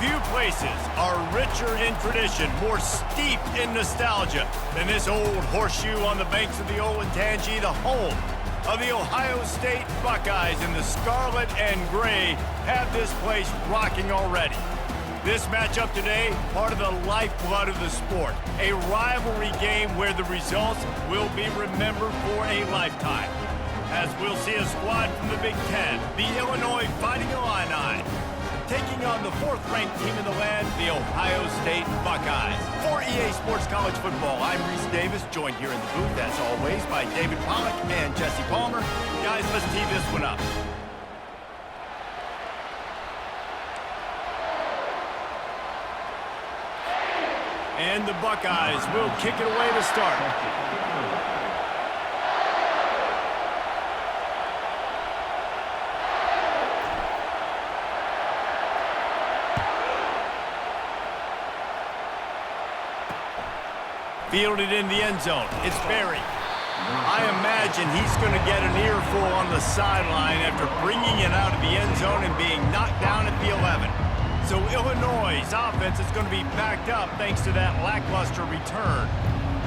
Few places are richer in tradition, more steeped in nostalgia than this old horseshoe on the banks of the Olentangy, the home of the Ohio State Buckeyes. And the scarlet and gray have this place rocking already. This matchup today, part of the lifeblood of the sport. A rivalry game where the results will be remembered for a lifetime. As we'll see a squad from the Big Ten, the Illinois Fighting Illini, taking on the fourth-ranked team in the land, the Ohio State Buckeyes. For EA Sports College Football, I'm Reese Davis, joined here in the booth, as always, by David Pollack and Jesse Palmer. Guys, let's tee this one up. And the Buckeyes will kick it away to start. Fielded in the end zone. It's Berry. I imagine he's going to get an earful on the sideline after bringing it out of the end zone and being knocked down at the 11. So Illinois' offense is going to be backed up thanks to that lackluster return.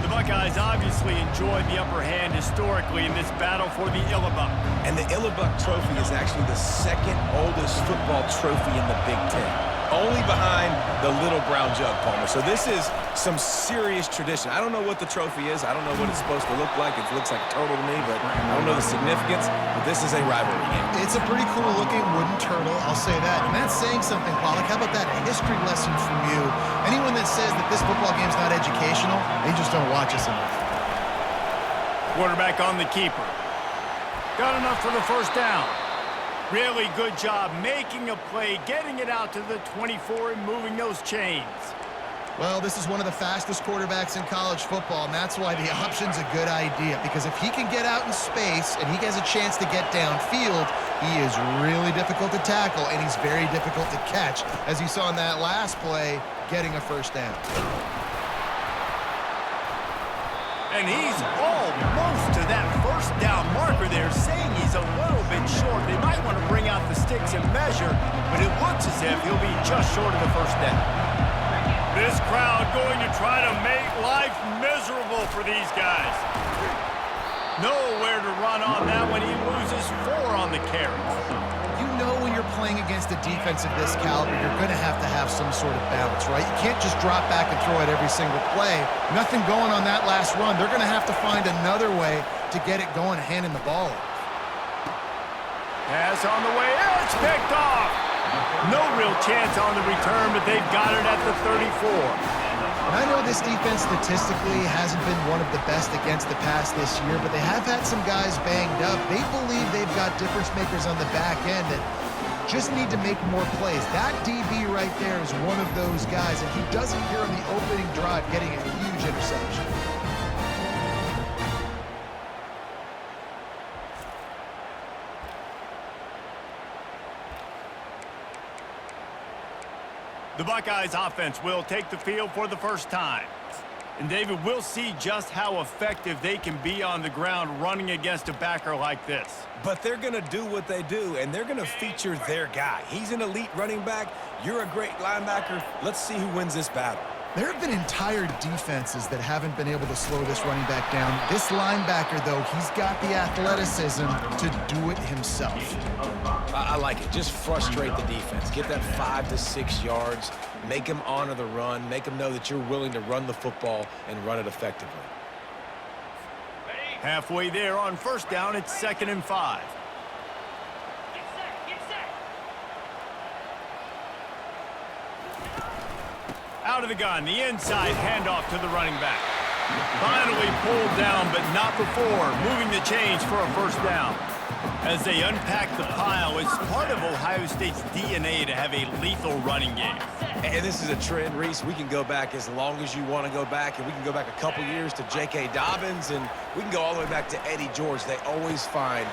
The Buckeyes obviously enjoyed the upper hand historically in this battle for the Illabuck. And the Illabuck trophy is actually the second oldest football trophy in the Big Ten. Only behind the Little Brown Jug, Palmer. So this is some serious tradition. I don't know what the trophy is. I don't know what it's supposed to look like. It looks like a turtle to me, but I don't know the significance. But this is a rivalry game. It's a pretty cool-looking wooden turtle, I'll say that. And that's saying something, Pollack. How about that? A history lesson from you. Anyone that says that this football game's not educational, they just don't watch us enough. Quarterback on the keeper. Got enough for the first down. Really good job making a play, getting it out to the 24 and moving those chains. Well, this is one of the fastest quarterbacks in college football, and that's why the option's a good idea. Because if he can get out in space and he has a chance to get downfield, he is really difficult to tackle, and he's very difficult to catch, as you saw in that last play, getting a first down. And he's almost to that first down marker there, saying he's a little bit short. They might want to bring out the sticks and measure, but it looks as if he'll be just short of the first down. This crowd going to try to make life miserable for these guys. Nowhere to run on that when he loses 4 on the carry. You know when you're playing against a defense of this caliber, you're going to have some sort of balance, right? You can't just drop back and throw it every single play. Nothing going on that last run. They're going to have to find another way to get it going, handing the ball off. Pass on the way. It's picked off. No real chance on the return, but they've got it at the 34. And I know this defense statistically hasn't been one of the best against the pass this year, but they have had some guys banged up. They believe they've got difference makers on the back end that just need to make more plays. That DB right there is one of those guys, and he does it here on the opening drive, getting a huge interception. The Buckeyes offense will take the field for the first time. And David, we'll see just how effective they can be on the ground running against a backer like this. But they're going to do what they do, and they're going to feature their guy. He's an elite running back. You're a great linebacker. Let's see who wins this battle. There have been entire defenses that haven't been able to slow this running back down. This linebacker, though, he's got the athleticism to do it himself. I like it. Just frustrate the defense. Get that 5 to 6 yards. Make them honor the run. Make them know that you're willing to run the football and run it effectively. Halfway there on first down, it's 2nd and 5. Out of the gun, the inside handoff to the running back. Finally pulled down, but not before moving the chains for a first down. As they unpack the pile, it's part of Ohio State's DNA to have a lethal running game. And this is a trend, Reese. We can go back as long as you want to go back, and we can go back a couple years to J.K. Dobbins, and we can go all the way back to Eddie George. They always find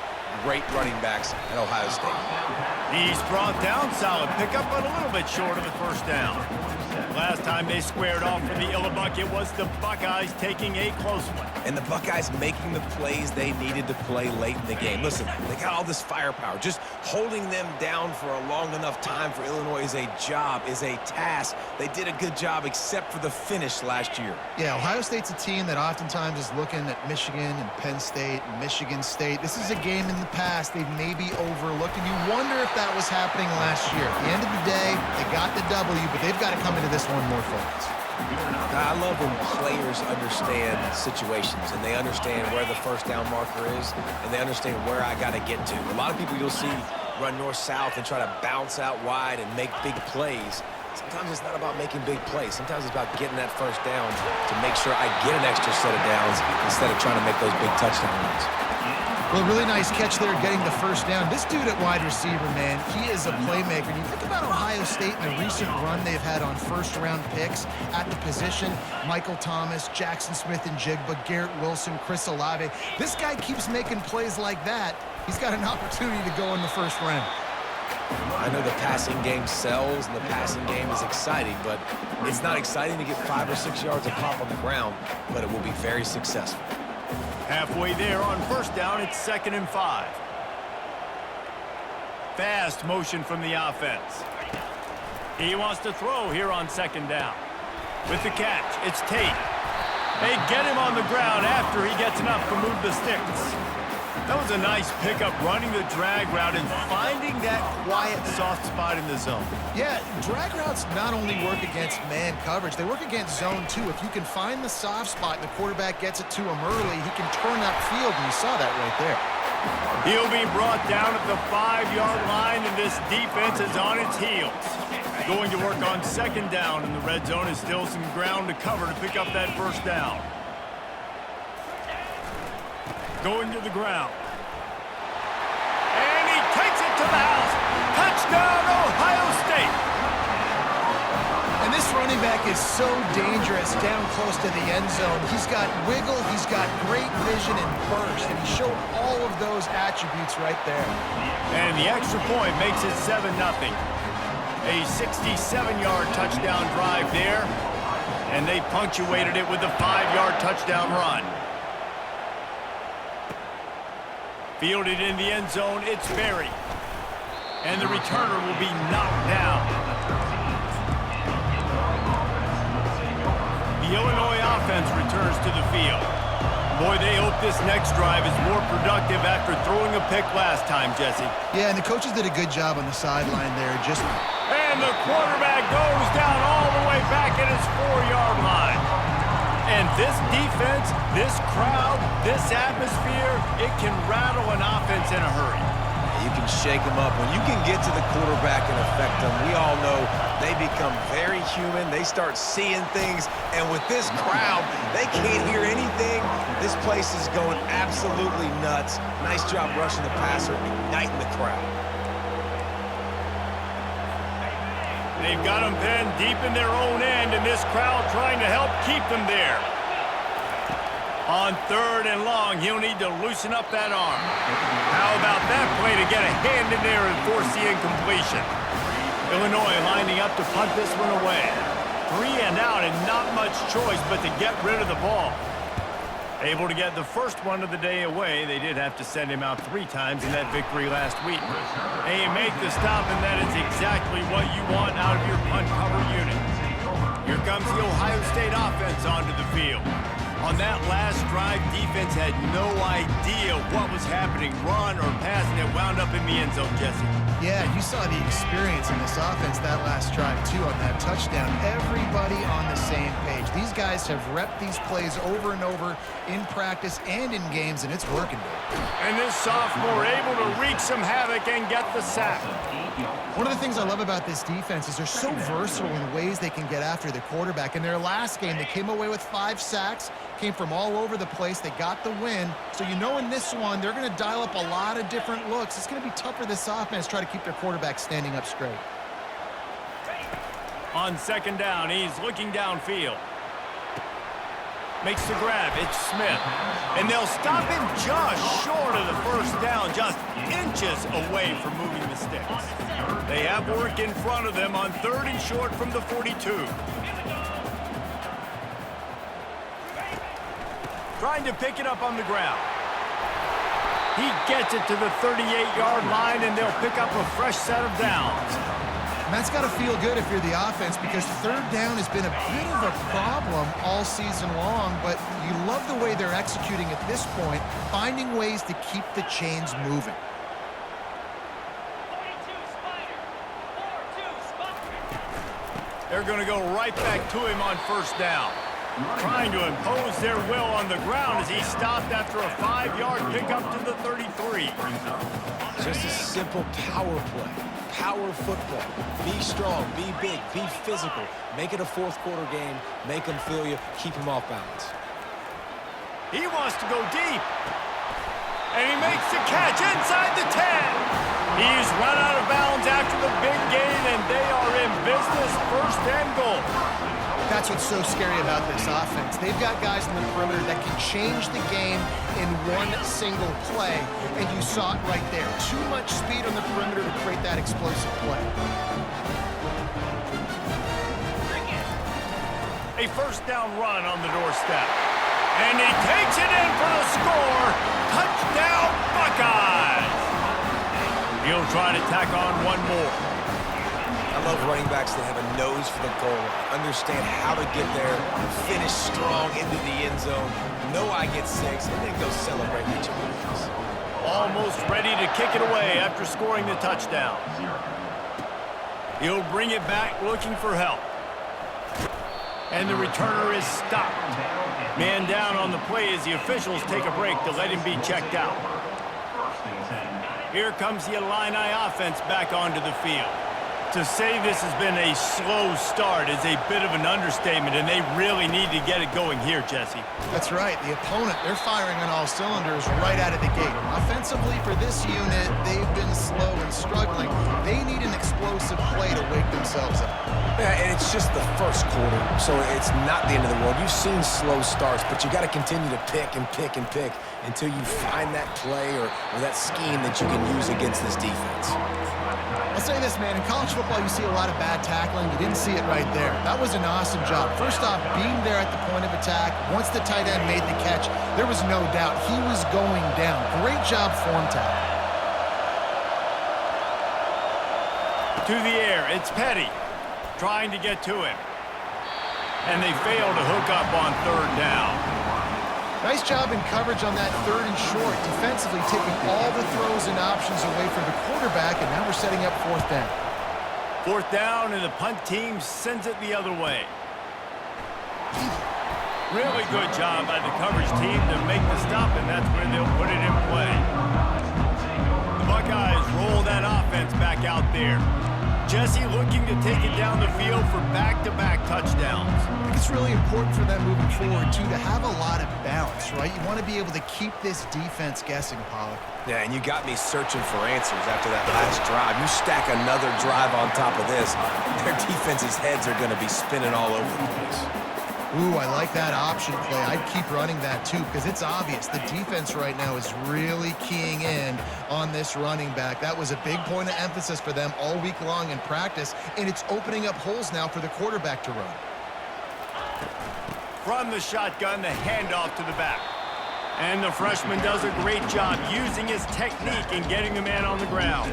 great running backs at Ohio State. He's brought down, solid pickup, but a little bit short of the first down. Last time they squared off for the Illabuck, it was the Buckeyes taking a close one. And the Buckeyes making the plays they needed to play late in the game. Listen, they got all this firepower. Just holding them down for a long enough time for Illinois is a job, is a task. They did a good job except for the finish last year. Yeah, Ohio State's a team that oftentimes is looking at Michigan and Penn State and Michigan State. This is a game in the past they've maybe overlooked, and you wonder if that was happening last year. At the end of the day, they got the W, but they've got to come into this one more focused. I love when players understand situations and they understand where the first down marker is and they understand where I got to get to. A lot of people you'll see run north-south and try to bounce out wide and make big plays. Sometimes it's not about making big plays. Sometimes it's about getting that first down to make sure I get an extra set of downs instead of trying to make those big touchdown runs. Well, really nice catch there getting the first down. This dude at wide receiver, man, he is a playmaker. And you think about Ohio State and the recent run they've had on first-round picks at the position. Michael Thomas, Jackson Smith-Njigba, Garrett Wilson, Chris Olave. This guy keeps making plays like that. He's got an opportunity to go in the first round. I know the passing game sells and the passing game is exciting, but it's not exciting to get 5 or 6 yards of pop on the ground, but it will be very successful. Halfway there on first down, it's 2nd and 5. Fast motion from the offense. He wants to throw here on 2nd down. With the catch, it's Tate. They get him on the ground after he gets enough to move the sticks. That was a nice pickup, running the drag route and finding that quiet, soft spot in the zone. Yeah, drag routes not only work against man coverage, they work against zone too. If you can find the soft spot and the quarterback gets it to him early, he can turn that field, and you saw that right there. He'll be brought down at the 5-yard line, and this defense is on its heels. Going to work on 2nd down, and the red zone is still some ground to cover to pick up that first down. Going to the ground. And he takes it to the house. Touchdown, Ohio State. And this running back is so dangerous down close to the end zone. He's got wiggle, he's got great vision and burst, and he showed all of those attributes right there. And the extra point makes it 7-0. A 67-yard touchdown drive there, and they punctuated it with a 5-yard touchdown run. Fielded in the end zone, it's Berry. And the returner will be knocked down. The Illinois offense returns to the field. Boy, they hope this next drive is more productive after throwing a pick last time, Jesse. Yeah, and the coaches did a good job on the sideline there. And the quarterback goes down all the way back at his 4-yard line. And this defense, this crowd, this atmosphere, it can rattle an offense in a hurry. You can shake them up. When you can get to the quarterback and affect them, we all know they become very human. They start seeing things. And with this crowd, they can't hear anything. This place is going absolutely nuts. Nice job rushing the passer, igniting the crowd. They've got them pinned deep in their own end, and this crowd trying to help keep them there. On 3rd and long, he'll need to loosen up that arm. How about that play to get a hand in there and force the incompletion? Illinois lining up to punt this one away. 3 and out, and not much choice but to get rid of the ball. Able to get the first one of the day away. They did have to send him out 3 times in that victory last week. They make the stop, and that is exactly what you want out of your punt cover unit. Here comes the Ohio State offense onto the field. On that last drive, defense had no idea what was happening, run or pass, and it wound up in the end zone, Jesse. Yeah, you saw the experience in this offense that last drive, too, on that touchdown. Everybody on the same page. These guys have repped these plays over and over in practice and in games, and it's working. And this sophomore able to wreak some havoc and get the sack. One of the things I love about this defense is they're so versatile in ways they can get after the quarterback. In their last game, they came away with 5 sacks, came from all over the place. They got the win. So you know in this one, they're going to dial up a lot of different looks. It's going to be tough for this offense to try to keep their quarterback standing up straight. On 2nd down, he's looking downfield. Makes the grab. It's Smith. And they'll stop him just short of the first down, just inches away from moving the sticks. They have work in front of them on 3rd and short from the 42. Trying to pick it up on the ground. He gets it to the 38-yard line, and they'll pick up a fresh set of downs. And that's got to feel good if you're the offense, because 3rd down has been a bit of a problem all season long, but you love the way they're executing at this point, finding ways to keep the chains moving. They're going to go right back to him on 1st down. Trying to impose their will on the ground as he stopped after a 5-yard pickup to the 33. Just a simple power play. Power football. Be strong, be big, be physical. Make it a 4th quarter game. Make them feel you. Keep them off balance. He wants to go deep. And he makes the catch inside the 10. He's run out of bounds after the big gain, and they are in business, 1st and goal. That's what's so scary about this offense. They've got guys in the perimeter that can change the game in one single play, and you saw it right there. Too much speed on the perimeter to create that explosive play. A 1st down run on the doorstep. And he takes it in for the score. Touchdown, Buckeyes! He'll try to tack on one more. I love running backs that have a nose for the goal line, understand how to get there, finish strong into the end zone, know I get 6, and then go celebrate with your boys. Almost ready to kick it away after scoring the touchdown. He'll bring it back looking for help. And the returner is stopped. Man down on the play as the officials take a break to let him be checked out. Here comes the Illini offense back onto the field. To say this has been a slow start is a bit of an understatement, and they really need to get it going here, Jesse. That's right. The opponent, they're firing on all cylinders right out of the gate. Offensively, for this unit, they've been slow and struggling. They need an explosive play to wake themselves up. Yeah, and it's just the 1st quarter, so it's not the end of the world. You've seen slow starts, but you got to continue to pick and pick and pick until you find that play or that scheme that you can use against this defense. I'll say this, man. In college football, you see a lot of bad tackling. You didn't see it right there. That was an awesome job. First off, being there at the point of attack. Once the tight end made the catch, there was no doubt he was going down. Great job form tackle. To the air, it's Petty trying to get to him. And they fail to hook up on 3rd down. Nice job in coverage on that 3rd and short, defensively taking all the throws and options away from the quarterback, and now we're setting up 4th down. 4th down, and the punt team sends it the other way. Really good job by the coverage team to make the stop, and that's where they'll put it in play. The Buckeyes roll that offense back out there. Jesse looking to take it down the field for back-to-back touchdowns. I think it's really important for them moving forward, too, to have a lot of balance, right? You want to be able to keep this defense guessing, Pollock. Yeah, and you got me searching for answers after that last drive. You stack another drive on top of this, their defense's heads are going to be spinning all over the place. Ooh, I like that option play. I'd keep running that, too, because it's obvious the defense right now is really keying in on this running back. That was a big point of emphasis for them all week long in practice, and it's opening up holes now for the quarterback to run. From the shotgun, the handoff to the back. And the freshman does a great job using his technique and getting the man on the ground.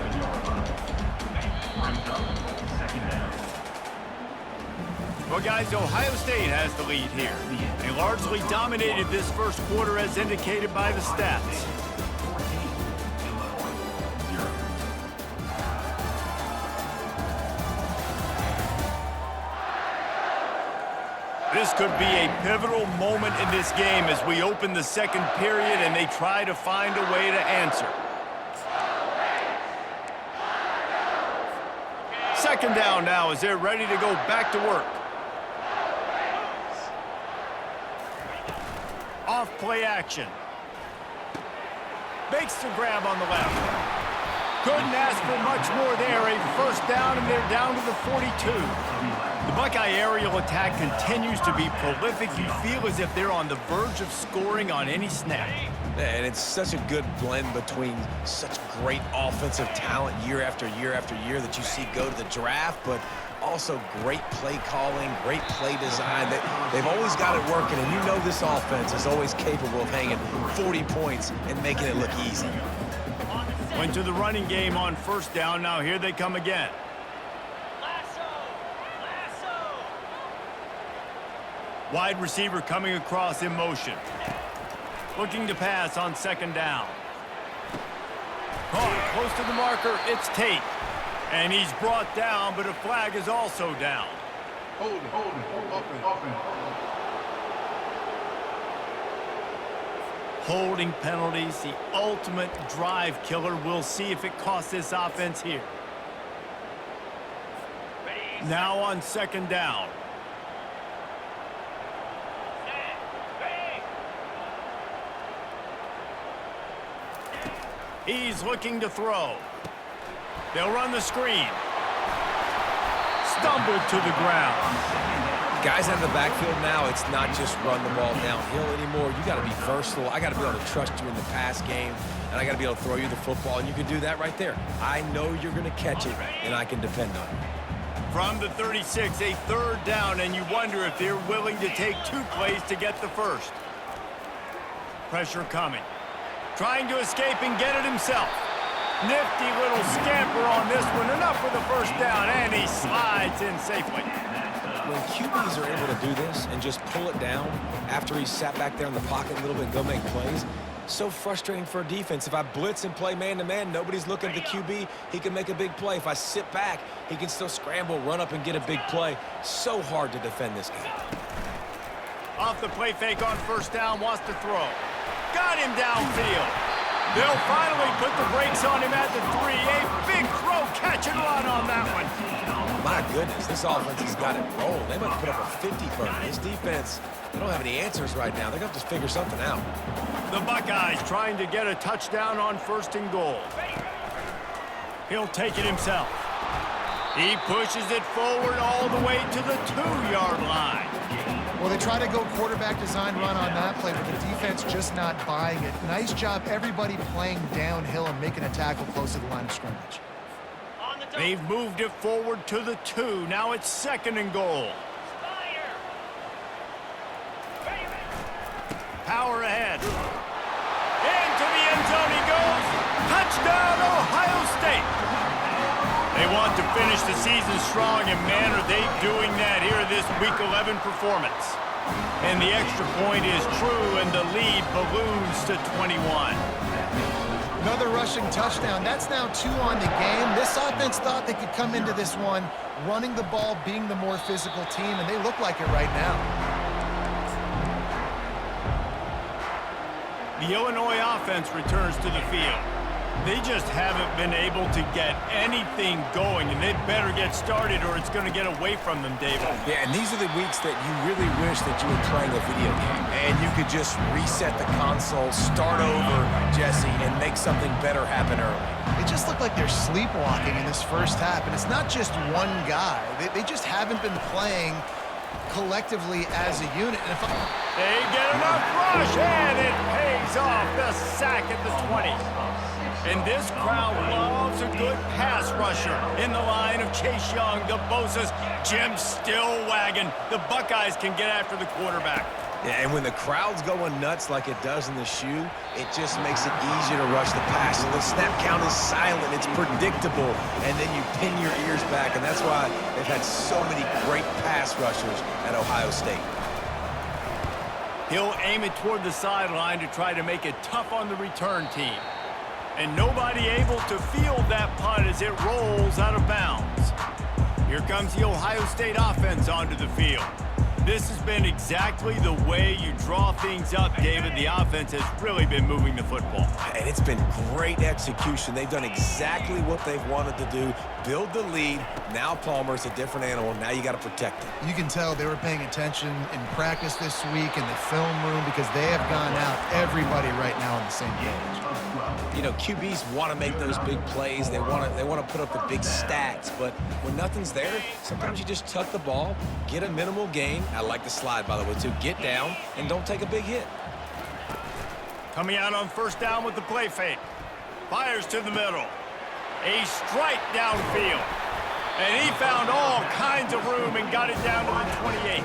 Well, guys, Ohio State has the lead here. They largely dominated this 1st quarter as indicated by the stats. This could be a pivotal moment in this game as we open the 2nd period and they try to find a way to answer. 2nd down now as they're ready to go back to work. Off play action. Makes the grab on the left. Couldn't ask for much more there. A 1st down, and they're down to the 42. The Buckeye aerial attack continues to be prolific. You feel as if they're on the verge of scoring on any snap. And it's such a good blend between such great offensive talent year after year after year that you see go to the draft, but also great play calling, great play design. They've always got it working, and you know this offense is always capable of hanging 40 points and making it look easy. Went to the running game on first down. Now here they come again. Wide receiver coming across in motion. Looking to pass on second down. Oh, close to the marker, it's Tate. And he's brought down, but a flag is also down. Hold it, open. Holding penalties, the ultimate drive killer. We'll see if it costs this offense here. Now on second down. He's looking to throw. They'll run the screen. Stumbled to the ground. Guys out of the backfield now, it's not just run the ball downhill anymore. You got to be versatile. I got to be able to trust you in the pass game, and I got to be able to throw you the football, and you can do that right there. I know you're going to catch it, and I can depend on it. From the 36, a third down, and you wonder if they're willing to take 2 plays to get the first. Pressure coming. Trying to escape and get it himself. Nifty little scamper on this one. Enough for the first down, and he slides in safely. When QBs are able to do this and just pull it down after he sat back there in the pocket a little bit and go make plays, so frustrating for a defense. If I blitz and play man-to-man, nobody's looking at the QB, he can make a big play. If I sit back, he can still scramble, run up, and get a big play. So hard to defend this guy. Off the play fake on first down, wants to throw. Got him downfield. They'll finally put the brakes on him at the 3. A big throw, catch and run on that one. My goodness, this offense has got it rolling. They might put up a 50 burger. This defense, they don't have any answers right now. They're going to have to figure something out. The Buckeyes trying to get a touchdown on first and goal. He'll take it himself. He pushes it forward all the way to the 2-yard line. Well, they try to go quarterback design run on that play, but the defense just not buying it. Nice job, everybody playing downhill and making a tackle close to the line of scrimmage. They've moved it forward to the 2. Now it's second and goal. Power ahead. Into the end zone he goes. Touchdown, Ohio State. They want to finish the season strong, and man, are they doing that here this Week 11 performance. And the extra point is true, and the lead balloons to 21. Another rushing touchdown. That's now 2 on the game. This offense thought they could come into this one running the ball, being the more physical team, and they look like it right now. The Illinois offense returns to the field. They just haven't been able to get anything going, and they better get started or it's going to get away from them, David. Yeah, and these are the weeks that you really wish that you were playing a video game and you could just reset the console, start over, Jesse, and make something better happen early. They just look like they're sleepwalking in this first half, and it's not just one guy. They just haven't been playing collectively as a unit. And if they get enough rush, and it pays off. The sack at the 20. And this crowd loves a good pass rusher in the line of Chase Young, the Bosa's, Jim still wagging. The Buckeyes can get after the quarterback. Yeah, and when the crowd's going nuts like it does in the shoe, it just makes it easier to rush the pass. So the snap count is silent, it's predictable, and then you pin your ears back, and that's why they've had so many great pass rushers at Ohio State. He'll aim it toward the sideline to try to make it tough on the return team. And nobody able to field that punt as it rolls out of bounds. Here comes the Ohio State offense onto the field. This has been exactly the way you draw things up, David. The offense has really been moving the football. And it's been great execution. They've done exactly what they've wanted to do. Build the lead. Now Palmer's a different animal. Now you got to protect him. you can tell they were paying attention in practice this week in the film room because they have gone out, everybody right now on the same page. You know, QBs want to make those big plays. They want to put up the big stats. But when nothing's there, sometimes you just tuck the ball, get a minimal gain. I like the slide, by the way, too. Get down and don't take a big hit. Coming out on first down with the play fake. Fires to the middle. A strike downfield. And he found all kinds of room and got it down to the 28.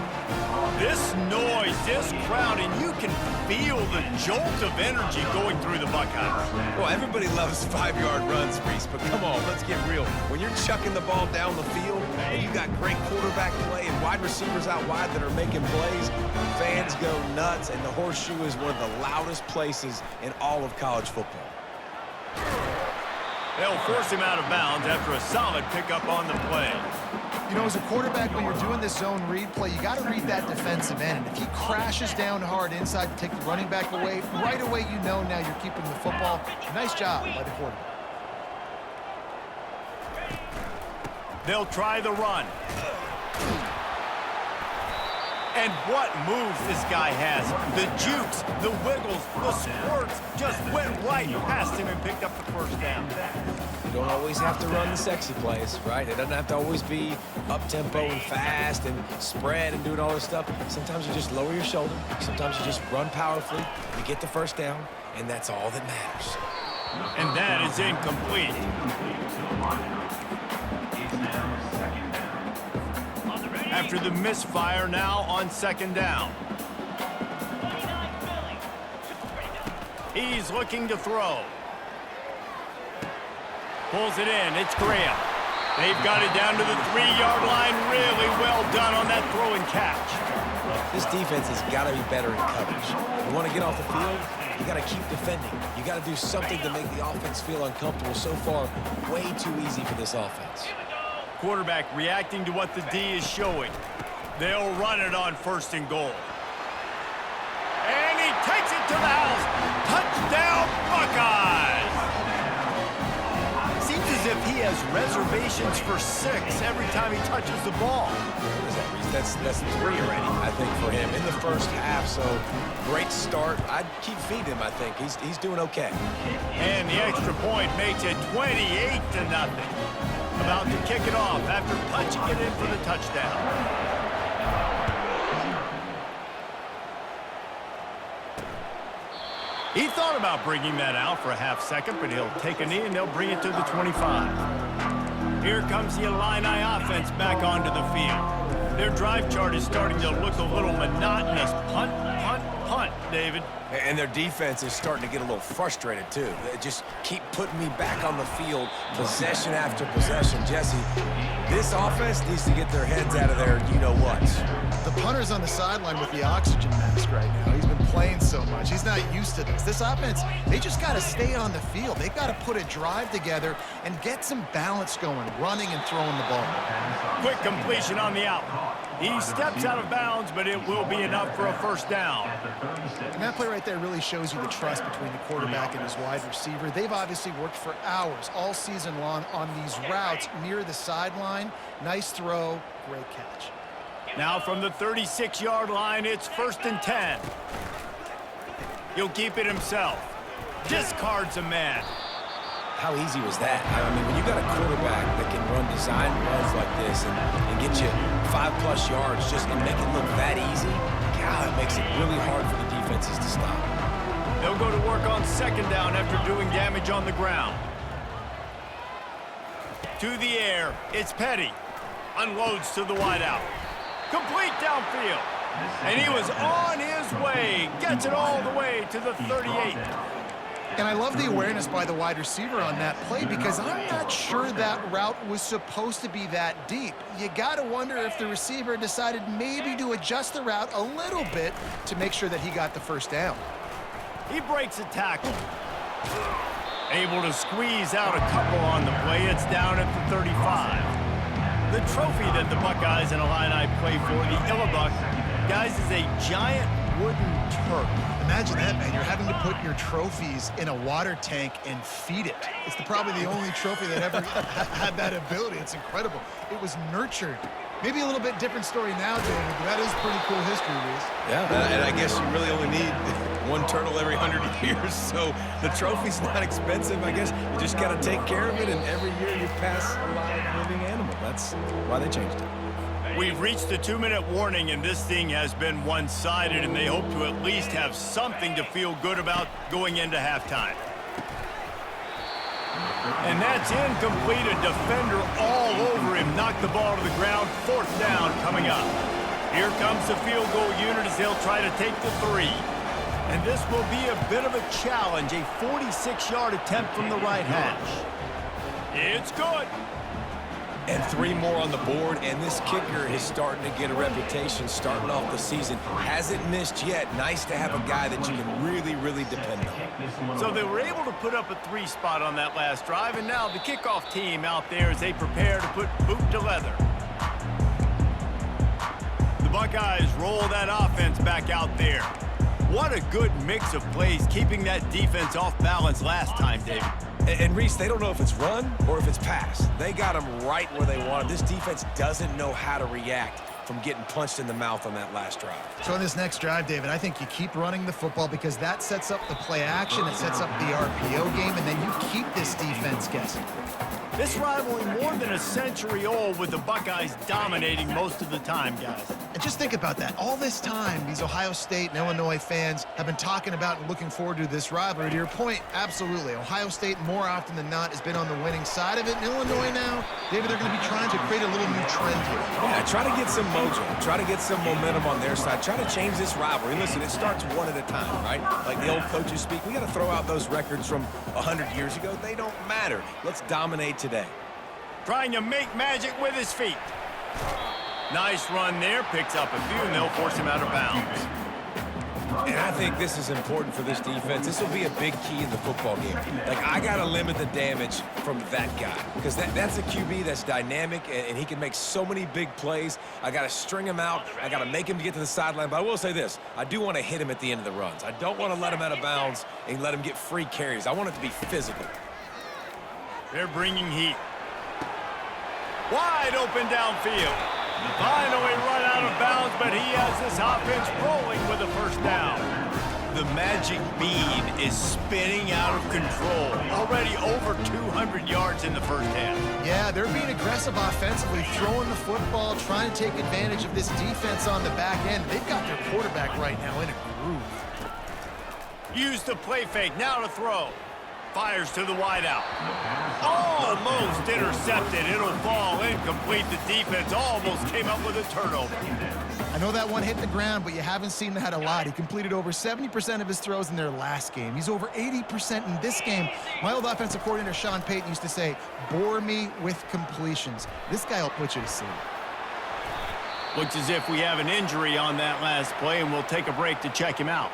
This noise, this crowd, and you can feel the jolt of energy going through the Buckeyes. Well, everybody loves 5-yard runs, Reese, but come on, let's get real. When you're chucking the ball down the field and you got great quarterback play and wide receivers out wide that are making plays, fans go nuts, and the Horseshoe is one of the loudest places in all of college football. They'll force him out of bounds after a solid pickup on the play. You know, as a quarterback, when you're doing this zone read play, you got to read that defensive end. And if he crashes down hard inside to take the running back away, right away you know now you're keeping the football. Nice job by the quarterback. They'll try the run. And what moves this guy has. The jukes, the wiggles, the squirts just went right past him and picked up the first down. You don't always have to run the sexy plays, right? It doesn't have to always be up-tempo and fast and spread and doing all this stuff. Sometimes you just lower your shoulder. Sometimes you just run powerfully. You get the first down, and that's all that matters. And that is incomplete. After the misfire, now on second down. He's looking to throw. Pulls it in. It's Graham. They've got it down to the 3-yard line. Really well done on that throw and catch. This defense has got to be better in coverage. You want to get off the field, you got to keep defending. You got to do something to make the offense feel uncomfortable. So far, way too easy for this offense. Quarterback reacting to what the D is showing. They'll run it on first and goal. And he takes it to the house. Touchdown, Buckeyes! Seems as if he has reservations for 6 every time he touches the ball. What is that, Reese? That's 3 already, I think, for him in the first half. So great start. I'd keep feeding him, I think. He's doing okay. And the extra point makes it 28-0. About to kick it off after punching it in for the touchdown. He thought about bringing that out for a half second, but he'll take a knee and they'll bring it to the 25. Here comes the Illini offense back onto the field. Their drive chart is starting to look a little monotonous. Punt, punt, punt, David. And their defense is starting to get a little frustrated, too. They just keep putting me back on the field, possession after possession. Jesse, this offense needs to get their heads out of their you-know-what. The punter's on the sideline with the oxygen mask right now. He's been playing so much. He's not used to this. This offense, they just got to stay on the field. They got to put a drive together and get some balance going, running and throwing the ball. Quick completion on the out. He steps out of bounds, but it will be enough for a first down. And that play right there really shows you the trust between the quarterback and his wide receiver. They've obviously worked for hours all season long on these routes near the sideline. Nice throw, great catch. Now from the 36-yard line, it's 1st and 10. He'll keep it himself. Discards a man. How easy was that? I mean, when you got a quarterback that can run design runs like this and get you 5+ yards just and make it look that easy, God, it makes it really hard for the defenses to stop. They'll go to work on second down after doing damage on the ground. To the air, it's Petty. Unloads to the wideout. Complete downfield. And he was on his way. Gets it all the way to the 38. And I love the awareness by the wide receiver on that play because I'm not sure that route was supposed to be that deep. You got to wonder if the receiver decided maybe to adjust the route a little bit to make sure that he got the first down. He breaks a tackle. Able to squeeze out a couple on the play. It's down at the 35. The trophy that the Buckeyes and Illini play for, the Illabuck, guys, is a giant wooden turret. Imagine that, man. You're having to put your trophies in a water tank and feed it. It's probably the only trophy that ever had that ability. It's incredible. It was nurtured. Maybe a little bit different story now, David, but that is pretty cool history, Reese. Yeah, and I guess you really only need one turtle every 100 years, so the trophy's not expensive. I guess you just got to take care of it, and every year you pass a live living animal. That's why they changed it. We've reached the 2-minute warning, and this thing has been one-sided, and they hope to at least have something to feel good about going into halftime. And that's incomplete. A defender all over him. Knocked the ball to the ground. 4th down coming up. Here comes the field goal unit as they'll try to take the 3. And this will be a bit of a challenge. A 46-yard attempt from the right hash. It's good. And 3 more on the board, and this kicker is starting to get a reputation starting off the season. Hasn't missed yet. Nice to have a guy that you can really, really depend on. So they were able to put up a 3 spot on that last drive, and now the kickoff team out there as they prepare to put boot to leather. The Buckeyes roll that offense back out there. What a good mix of plays, keeping that defense off balance last time, David. And Reese, they don't know if it's run or if it's pass. They got them right where they want them. This defense doesn't know how to react from getting punched in the mouth on that last drive. So in this next drive, David, I think you keep running the football because that sets up the play action, it sets up the RPO game, and then you keep this defense guessing. This rivalry more than a century old with the Buckeyes dominating most of the time, guys. And just think about that. All this time, these Ohio State and Illinois fans have been talking about and looking forward to this rivalry. To your point, absolutely. Ohio State, more often than not, has been on the winning side of it. And Illinois now, David, they're going to be trying to create a little new trend here. Yeah, try to get some mojo. Try to get some momentum on their side. Try to change this rivalry. Listen, it starts one at a time, right? Like the old coaches speak, we got to throw out those records from 100 years ago. They don't matter. Let's dominate today. Trying to make magic with his feet. Nice run there. Picks up a few, and they'll force him out of bounds. And I think this is important for this defense. This will be a big key in the football game. Like, I got to limit the damage from that guy because that's a QB that's dynamic, and he can make so many big plays. I got to string him out. I got to make him get to the sideline. But I will say this. I do want to hit him at the end of the runs. I don't want to let him out of bounds and let him get free carries. I want it to be physical. They're bringing heat. Wide open downfield. Finally run out of bounds, but he has this offense rolling with a 1st down. The magic bean is spinning out of control. Already over 200 yards in the 1st half. Yeah, they're being aggressive offensively, throwing the football, trying to take advantage of this defense on the back end. They've got their quarterback right now in a groove. Use the play fake, now to throw. Fires to the wideout. Almost intercepted. It'll fall incomplete. The defense almost came up with a turnover. I know that one hit the ground, but you haven't seen that a lot. He completed over 70% of his throws in their last game. He's over 80% in this game. My old offensive coordinator, Sean Payton, used to say, bore me with completions. This guy will put you to sleep. Looks as if we have an injury on that last play, and we'll take a break to check him out.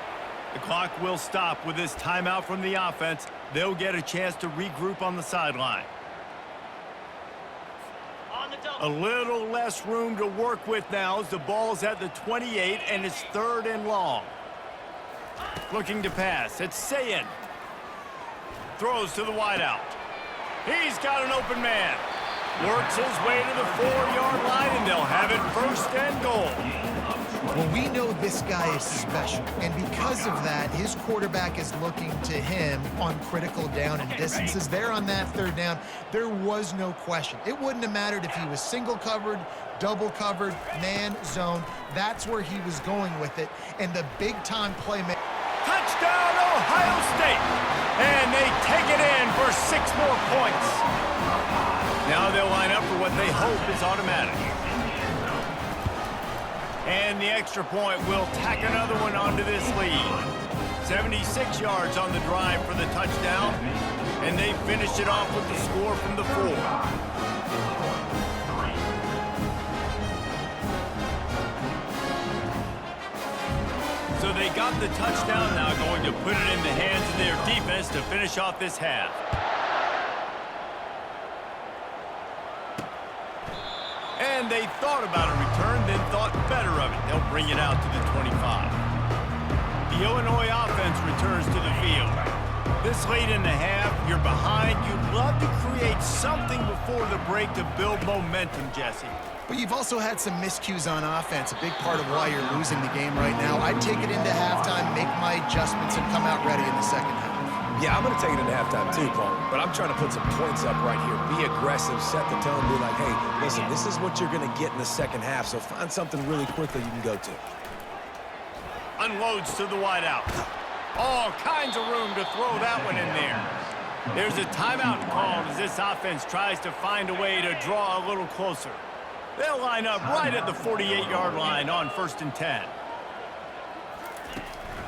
The clock will stop with this timeout from the offense. They'll get a chance to regroup on the sideline. A little less room to work with now as the ball's at the 28 and it's 3rd and long. Looking to pass. It's Sayin. Throws to the wideout. He's got an open man. Works his way to the 4-yard line, and they'll have it 1st and goal. Well, we know this guy is special, and because of that, his quarterback is looking to him on critical down and distances. There on that 3rd down, there was no question. It wouldn't have mattered if he was single covered, double covered, man, zone. That's where he was going with it, and the big-time playmaker. Touchdown, Ohio State! And they take it in for 6 more points. Now they'll line up for what they hope is automatic. And the extra point will tack another one onto this lead. 76 yards on the drive for the touchdown, and they finished it off with the score from the 4. So they got the touchdown, now going to put it in the hands of their defense to finish off this half. And they thought about a return, then thought better of it. They'll bring it out to the 25. The Illinois offense returns to the field. This late in the half, you're behind. You'd love to create something before the break to build momentum, Jesse. But you've also had some miscues on offense, a big part of why you're losing the game right now. I'd take it into halftime, make my adjustments, and come out ready in the second half. Yeah, I'm going to take it into halftime too, Paul. But I'm trying to put some points up right here. Be aggressive, set the tone, be like, hey, listen, this is what you're going to get in the second half, so find something really quickly you can go to. Unloads to the wideout. All kinds of room to throw that one in there. There's a timeout called as this offense tries to find a way to draw a little closer. They'll line up right at the 48-yard line on 1st and 10.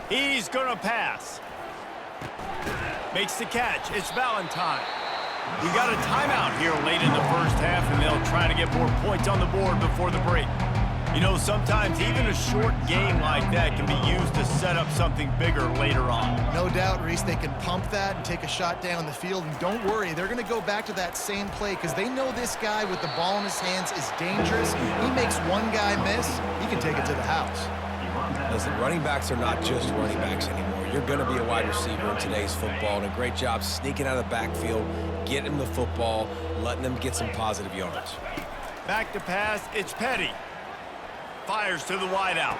He's going to pass. Makes the catch. It's Valentine. We got a timeout here late in the first half, and they'll try to get more points on the board before the break. You know, sometimes even a short game like that can be used to set up something bigger later on. No doubt, Reese, they can pump that and take a shot down the field. And don't worry, they're going to go back to that same play because they know this guy with the ball in his hands is dangerous. He makes one guy miss, he can take it to the house. Listen, running backs are not just running backs anymore. You're going to be a wide receiver in today's football, and a great job sneaking out of the backfield, getting them the football, letting them get some positive yards. Back to pass, it's Petty. Fires to the wideout.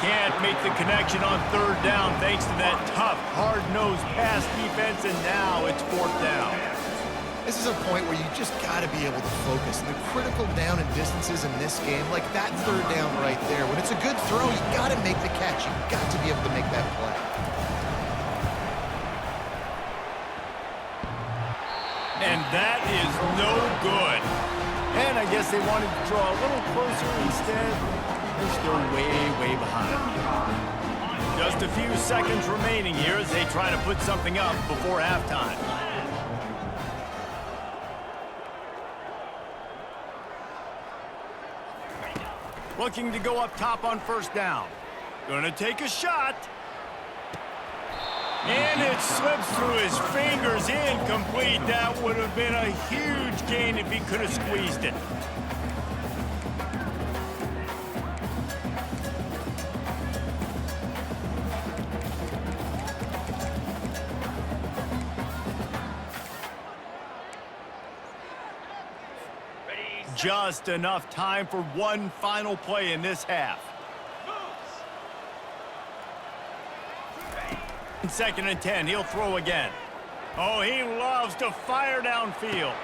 Can't make the connection on 3rd down thanks to that tough, hard-nosed pass defense, and now it's 4th down. This is a point where you just got to be able to focus. The critical down and distances in this game, like that 3rd down right there, when it's a good throw, you got to make the catch. You got to be able to make that play. And that is no good. And I guess they wanted to draw a little closer instead. They're still way behind. Just a few seconds remaining here as they try to put something up before halftime. Looking to go up top on 1st down. Gonna take a shot. And it slips through his fingers, incomplete. That would have been a huge gain if he could have squeezed it. Just enough time for one final play in this half. 2nd and 10, he'll throw again. Oh, he loves to fire downfield.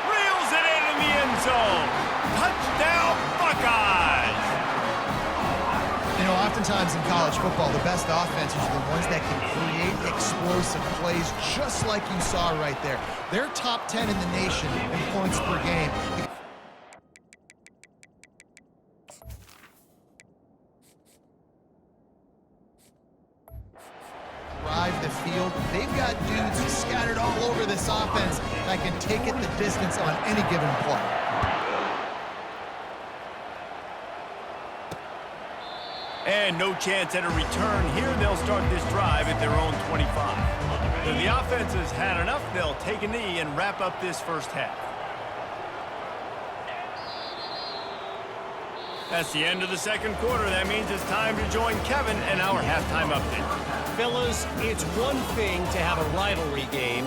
Reels it in the end zone. Touchdown, Buckeyes! You know, oftentimes in college football, the best offenses are the ones that can create explosive plays just like you saw right there. They're top 10 in the nation in points per game. Drive the field. They've got dudes scattered all over this offense that can take it the distance on any given play. And no chance at a return here. They'll start this drive at their own 25. So the offense has had enough. They'll take a knee and wrap up this first half. That's the end of the second quarter. That means it's time to join Kevin and our halftime update. Fellas, it's one thing to have a rivalry game,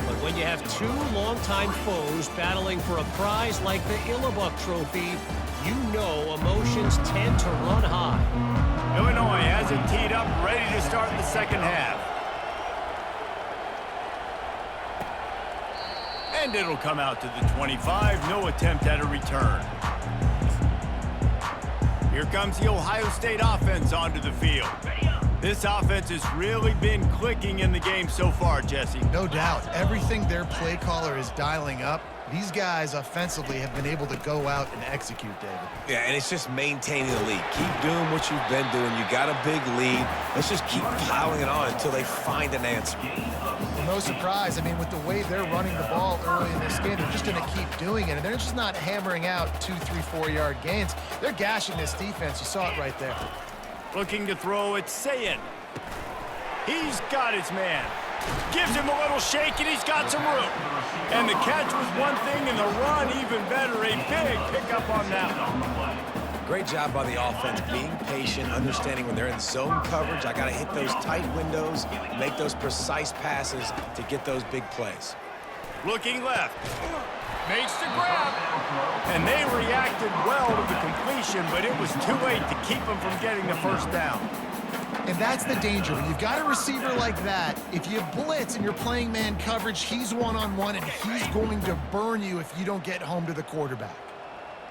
but when you have two longtime foes battling for a prize like the Illibuck Trophy, you know emotions tend to run high. Illinois has it teed up, ready to start the second half. And it'll come out to the 25. No attempt at a return. Here comes the Ohio State offense onto the field. This offense has really been clicking in the game so far, Jesse. No doubt. Everything their play caller is dialing up, these guys offensively have been able to go out and execute, David. Yeah, and it's just maintaining the lead. Keep doing what you've been doing. You got a big lead. Let's just keep piling it on until they find an answer. Well, no surprise. I mean, with the way they're running the ball early in this game, they're just going to keep doing it. And they're just not hammering out 2, 3, 4-yard gains. They're gashing this defense. You saw it right there. Looking to throw, it's Sayin. He's got his man. Gives him a little shake, and he's got some room. And the catch was one thing, and the run even better. A big pickup on that one. Great job by the offense, being patient, understanding when they're in zone coverage, I got to hit those tight windows, make those precise passes to get those big plays. Looking left. Makes the grab. And they reacted well to the completion, but it was too late to keep them from getting the first down. And that's the danger. When you've got a receiver like that, if you blitz and you're playing man coverage, he's one-on-one, and he's going to burn you if you don't get home to the quarterback.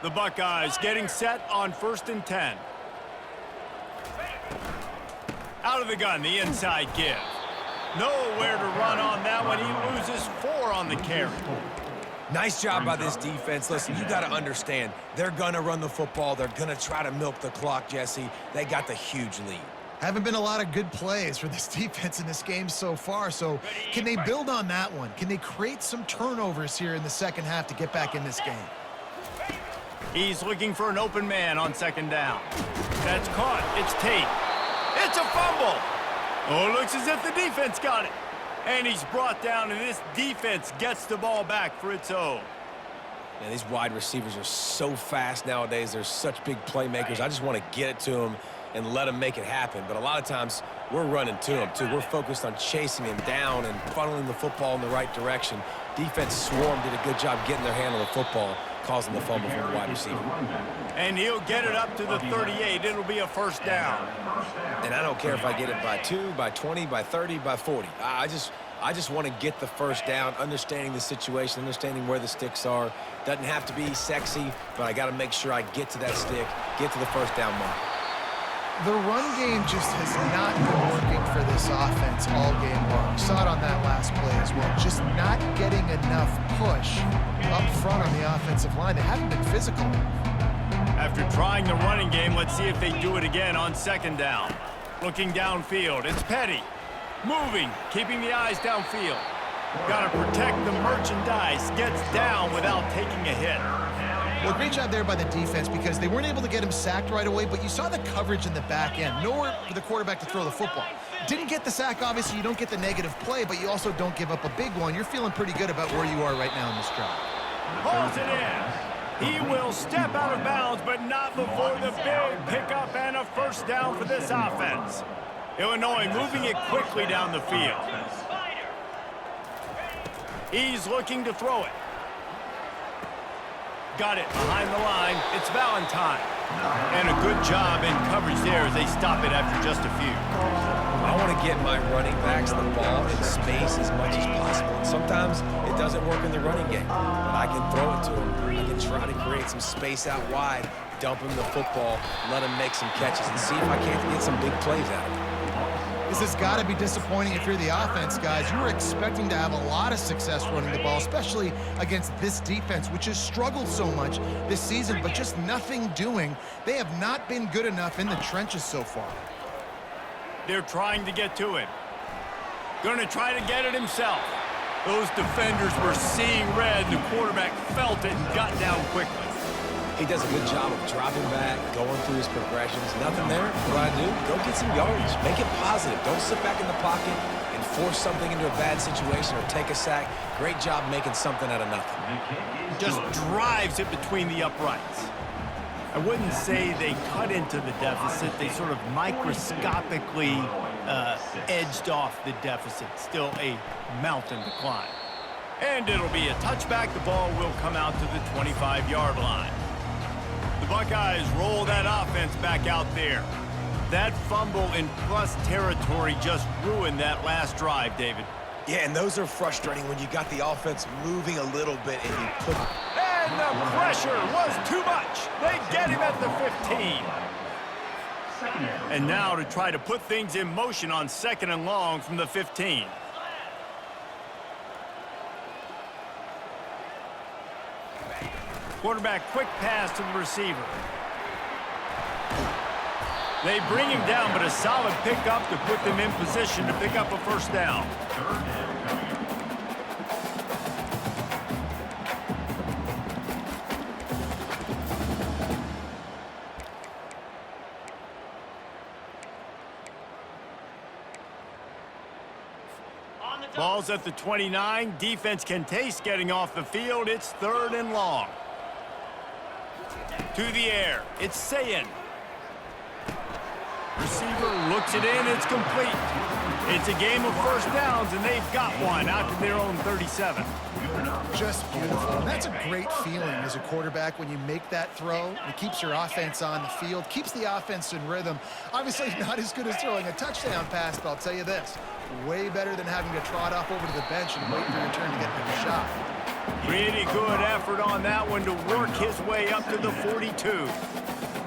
The Buckeyes getting set on 1st and 10. Out of the gun, the inside give. Nowhere to run on that one. He loses 4 on the carry. Nice job by this defense. Listen, you got to understand, they're going to run the football. They're going to try to milk the clock, Jesse. They got the huge lead. Haven't been a lot of good plays for this defense in this game so far, so can they build on that one? Can they create some turnovers here in the second half to get back in this game? He's looking for an open man on 2nd down. That's caught. It's Tate. It's a fumble. Oh, it looks as if the defense got it. And he's brought down, and this defense gets the ball back for its own. Man, these wide receivers are so fast nowadays. They're such big playmakers. I just want to get it to them and let them make it happen. But a lot of times, we're running to them, too. We're focused on chasing him down and funneling the football in the right direction. Defense swarm did a good job getting their hand on the football, causing the fumble from the wide receiver. And he'll get it up to the 38. It'll be a 1st down. And I don't care if I get it by 2, by 20, by 30, by 40. I just want to get the 1st down, understanding the situation, understanding where the sticks are. Doesn't have to be sexy, but I got to make sure I get to that stick, get to the 1st down mark. The run game just has not been working for this offense all game long. We saw it on that last play as well. Just not getting enough push up front on the offensive line. They haven't been physical. After trying the running game, let's see if they do it again on 2nd down. Looking downfield, it's Petty. Moving, keeping the eyes downfield. Got to protect the merchandise. Gets down without taking a hit. Well, great job there by the defense because they weren't able to get him sacked right away, but you saw the coverage in the back end. Nowhere for the quarterback to throw the football. Didn't get the sack, obviously. You don't get the negative play, but you also don't give up a big one. You're feeling pretty good about where you are right now in this drive. Pulls it in. He will step out of bounds, but not before the big pickup and a 1st down for this offense. Illinois moving it quickly down the field. He's looking to throw it. Got it behind the line. It's Valentine. And a good job in coverage there as they stop it after just a few. I want to get my running backs the ball in space as much as possible. And sometimes it doesn't work in the running game, but I can throw it to them. I can try to create some space out wide, dump him the football, let him make some catches, and see if I can't get some big plays out of him. This has got to be disappointing if you're the offense, guys. You were expecting to have a lot of success running the ball, especially against this defense, which has struggled so much this season, but just nothing doing. They have not been good enough in the trenches so far. They're trying to get to it. Going to try to get it himself. Those defenders were seeing red. The quarterback felt it and got down quickly. He does a good job of dropping back, going through his progressions. Nothing there. What I do, go get some yardage. Make it positive. Don't sit back in the pocket and force something into a bad situation or take a sack. Great job making something out of nothing. Just drives it between the uprights. I wouldn't say they cut into the deficit. They sort of microscopically edged off the deficit. Still a mountain to climb. And it'll be a touchback. The ball will come out to the 25-yard line. The Buckeyes roll that offense back out there. That fumble in plus territory just ruined that last drive, David. Yeah, and those are frustrating when you got the offense moving a little bit and you put... And the pressure was too much. They get him at the 15. And now to try to put things in motion on 2nd and long from the 15. Quarterback quick pass to the receiver. They bring him down, but a solid pickup to put them in position to pick up a 1st down. Ball's at the 29. Defense can taste getting off the field. It's 3rd and long. To the air. It's Sayin. Receiver looks it in. It's complete. It's a game of first downs, and they've got one out to their own 37. Just beautiful. And that's a great feeling as a quarterback when you make that throw. It keeps your offense on the field, keeps the offense in rhythm. Obviously not as good as throwing a touchdown pass, but I'll tell you this, way better than having to trot off over to the bench and wait for your turn to get another shot. Pretty good effort on that one to work his way up to the 42.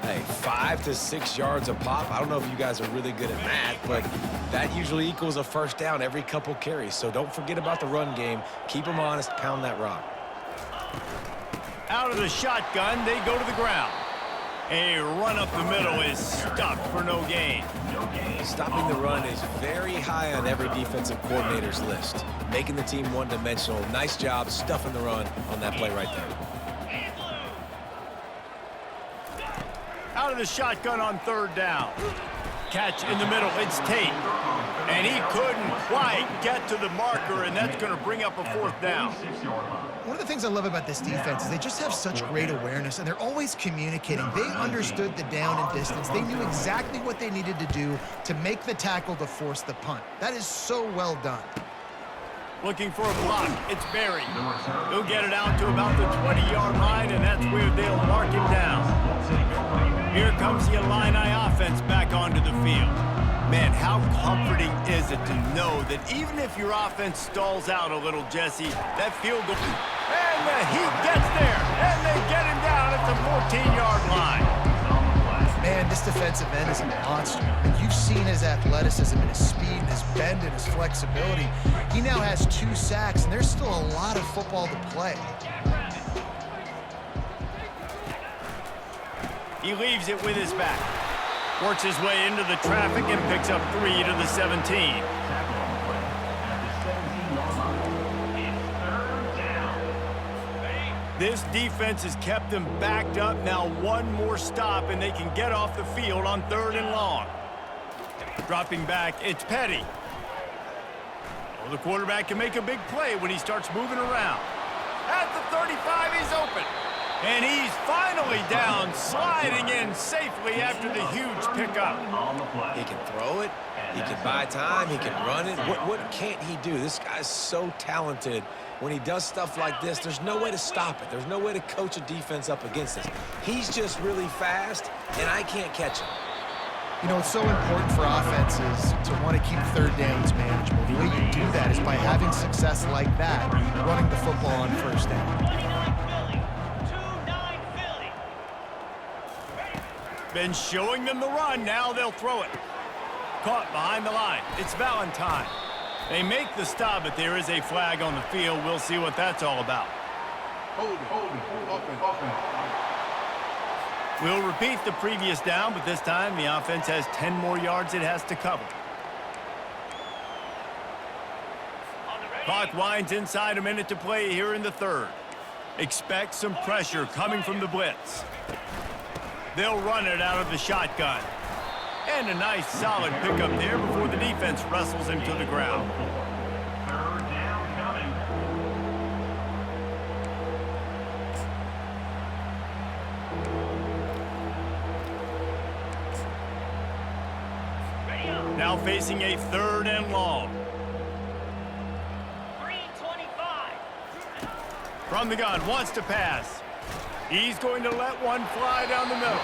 Hey, 5 to 6 yards a pop. I don't know if you guys are really good at math, but that usually equals a first down every couple carries. So don't forget about the run game. Keep them honest, pound that rock. Out of the shotgun, they go to the ground. A run up the middle is stopped for no gain. Stopping the run is very high on every defensive coordinator's list. Making the team one-dimensional. Nice job stuffing the run on that play right there. Out of the shotgun on third down. Catch in the middle. It's Tate. And he couldn't quite get to the marker, and that's going to bring up a fourth down. One of the things I love about this defense is they just have such great awareness, and they're always communicating. They understood the down and distance. They knew exactly what they needed to do to make the tackle to force the punt. That is so well done. Looking for a block. It's Barry. He'll get it out to about the 20-yard line, and that's where they'll mark him down. Here comes the Illini offense back onto the field. Man, how comforting is it to know that even if your offense stalls out a little, Jesse, that field goal... And the Heat gets there, and they get him down at the 14-yard line. Man, this defensive end is a monster. And you've seen his athleticism and his speed and his bend and his flexibility. He now has 2 sacks, and there's still a lot of football to play. He leaves it with his back. Works his way into the traffic and picks up 3 to the 17. This defense has kept them backed up. Now one more stop, and they can get off the field on 3rd and long. Dropping back, it's Petty. Well, the quarterback can make a big play when he starts moving around. At the 35, he's open. And he's finally down, sliding in safely after the huge pickup. He can throw it. He can buy time. He can run it. What can't he do? This guy's so talented. When he does stuff like this, there's no way to stop it. There's no way to coach a defense up against this. He's just really fast, and I can't catch him. You know, it's so important for offenses to want to keep 3rd downs manageable. The way you do that is by having success like that, running the football on 1st down. Been showing them the run. Now they'll throw it. Caught behind the line. It's Valentine. They make the stop, but there is a flag on the field. We'll see what that's all about. Hold it. We'll repeat the previous down, but this time the offense has 10 more yards it has to cover. Clock winds inside a minute to play here in the 3rd. Expect some pressure coming from the blitz. They'll run it out of the shotgun. And a nice solid pickup there before the defense wrestles him to the ground. 3rd down coming. Now facing a 3rd and long. 3:25. From the gun, wants to pass. He's going to let one fly down the middle.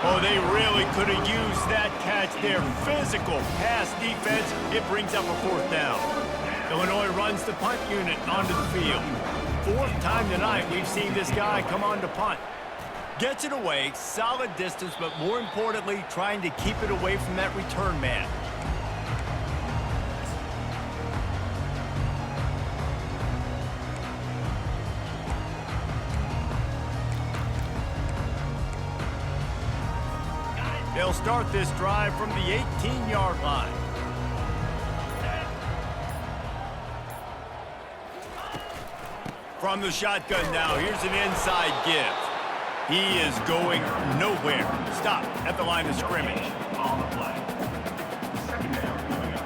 Oh, they really could have used that catch there. Physical pass defense. It brings up a 4th down. Illinois runs the punt unit onto the field. 4th time tonight we've seen this guy come on to punt. Gets it away, solid distance, but more importantly, trying to keep it away from that return man. They'll start this drive from the 18-yard line. From the shotgun now, here's an inside give. He is going nowhere. Stop at the line of scrimmage. On the play. 2nd down coming up.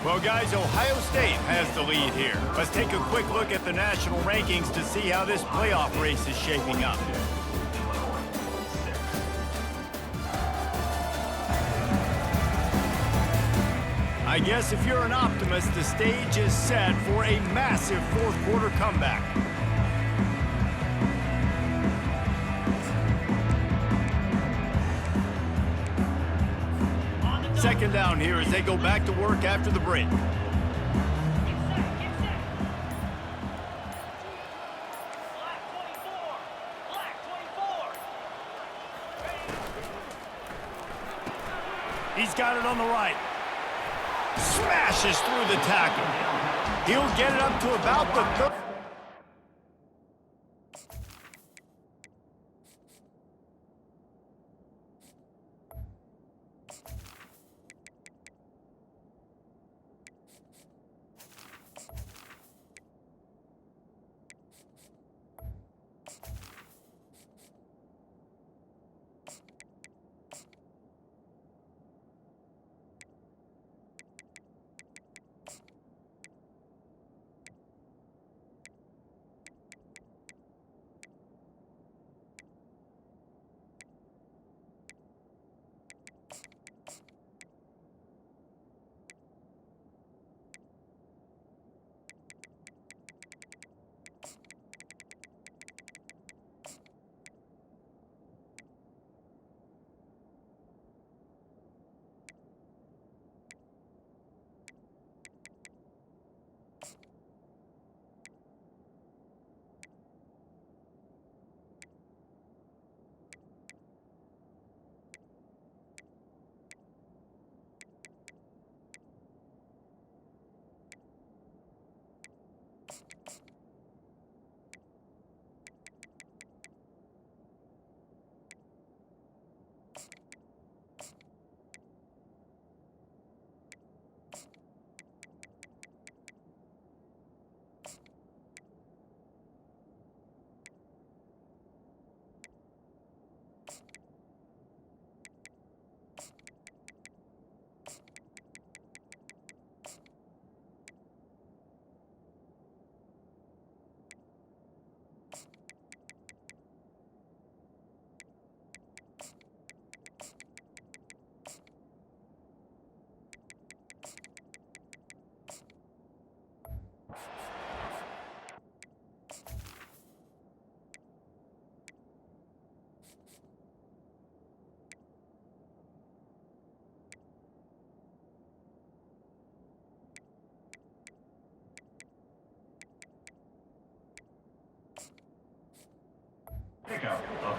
Well, guys, Ohio State has the lead here. Let's take a quick look at the national rankings to see how this playoff race is shaping up. I guess if you're an optimist, the stage is set for a massive fourth-quarter comeback. Second down here as they go back to work after the break. He's got it on the right. Smashes through the tackle. He'll get it up to about the third.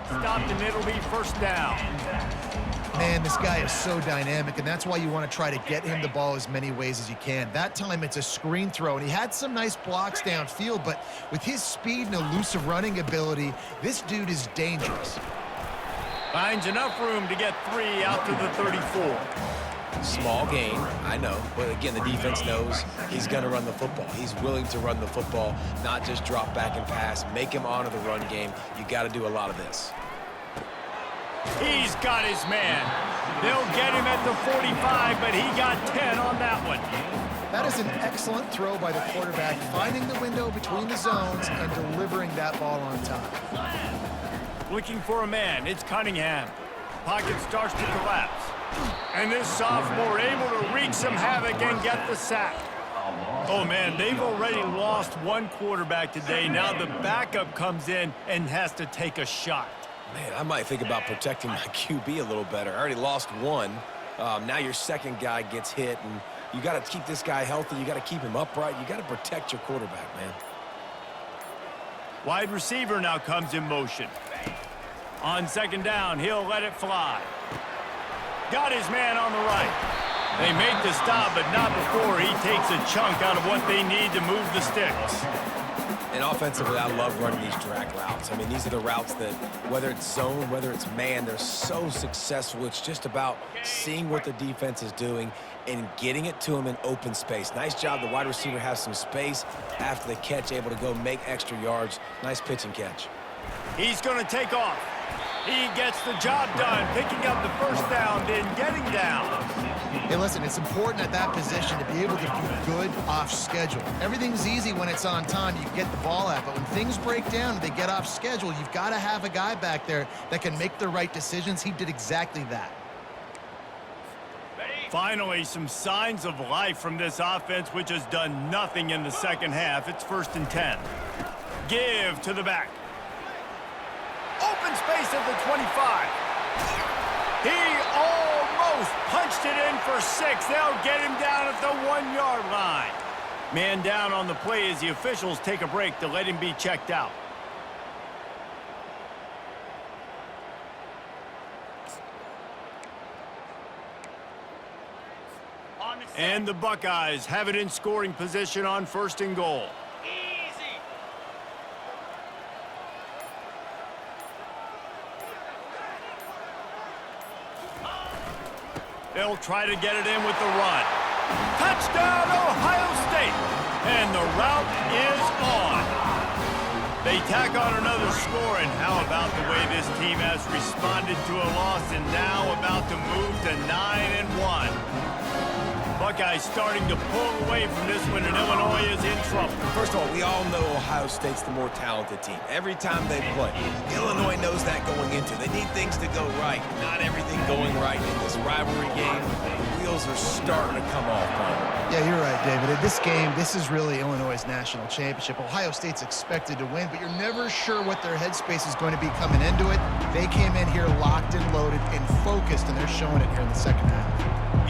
Stopped and it'll be first down. Man, this guy is so dynamic, and that's why you want to try to get him the ball as many ways as you can. That time it's a screen throw, and he had some nice blocks downfield, but with his speed and elusive running ability, this dude is dangerous. Finds enough room to get 3 out to the 34. Small gain, I know, but again, the defense knows he's going to run the football. He's willing to run the football, not just drop back and pass, make him honor the run game. You got to do a lot of this. He's got his man. They'll get him at the 45, but he got 10 on that one. That is an excellent throw by the quarterback, finding the window between the zones and delivering that ball on time. Looking for a man, it's Cunningham. Pocket starts to collapse. And this sophomore able to wreak some havoc and get the sack. Oh, man, they've already lost one quarterback today. Now the backup comes in and has to take a shot. Man, I might think about protecting my QB a little better. I already lost one. Now your second guy gets hit, and you got to keep this guy healthy. You got to keep him upright. You got to protect your quarterback, man. Wide receiver now comes in motion. On second down, he'll let it fly. Got his man on the right. They make the stop, but not before he takes a chunk out of what they need to move the sticks. And offensively, I love running these drag routes. I mean, these are the routes that, whether it's zone, whether it's man, they're so successful. It's just about seeing what the defense is doing and getting it to them in open space. Nice job. The wide receiver has some space after the catch, able to go make extra yards. Nice pitch and catch. He's going to take off. He gets the job done, picking up the first down, then getting down. Hey, listen, it's important at that position to be able to be good off schedule. Everything's easy when it's on time. You can get the ball out, but when things break down and they get off schedule, you've got to have a guy back there that can make the right decisions. He did exactly that. Finally, some signs of life from this offense, which has done nothing in the second half. It's 1st and 10. Give to the back. Open space at the 25. He almost punched it in for 6. They'll get him down at the 1-yard line. Man down on the play as the officials take a break to let him be checked out. And the Buckeyes have it in scoring position on 1st and goal. Easy. They'll try to get it in with the run. Touchdown, Ohio State! And the route is on. They tack on another score, and how about the way this team has responded to a loss and now about to move to 9-1. Buckeyes starting to pull away from this one, and Illinois is in trouble. First of all, we all know Ohio State's the more talented team. Every time they play, Illinois knows that going into. They need things to go right. Not everything going right in this rivalry game. The wheels are starting to come off, Palmer. Yeah, you're right, David. In this game, this is really Illinois' national championship. Ohio State's expected to win, but you're never sure what their headspace is going to be coming into it. They came in here locked and loaded and focused, and they're showing it here in the second half.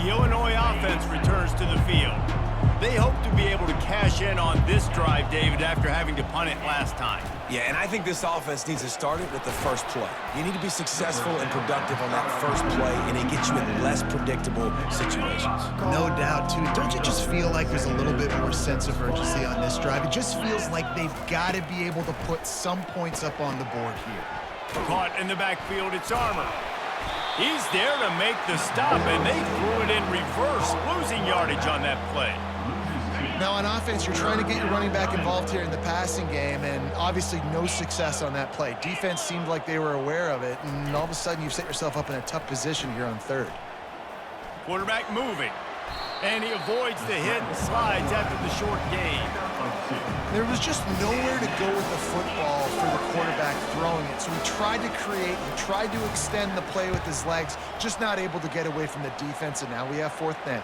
The Illinois offense returns to the field. They hope to be able to cash in on this drive, David, after having to punt it last time. Yeah, and I think this offense needs to start it with the first play. You need to be successful and productive on that first play, and it gets you in less predictable situations. No doubt, too. Don't you just feel like there's a little bit more sense of urgency on this drive? It just feels like they've got to be able to put some points up on the board here. Caught in the backfield, it's Armour. He's there to make the stop, and they threw it in reverse, losing yardage on that play. Now, on offense, you're trying to get your running back involved here in the passing game, and obviously no success on that play. Defense seemed like they were aware of it, and all of a sudden you've set yourself up in a tough position here on 3rd. Quarterback moving, and he avoids the hit and slides after the short gain. There was just nowhere to go with the football for the quarterback throwing it, so he tried to create, he tried to extend the play with his legs, just not able to get away from the defense, and now we have 4th down.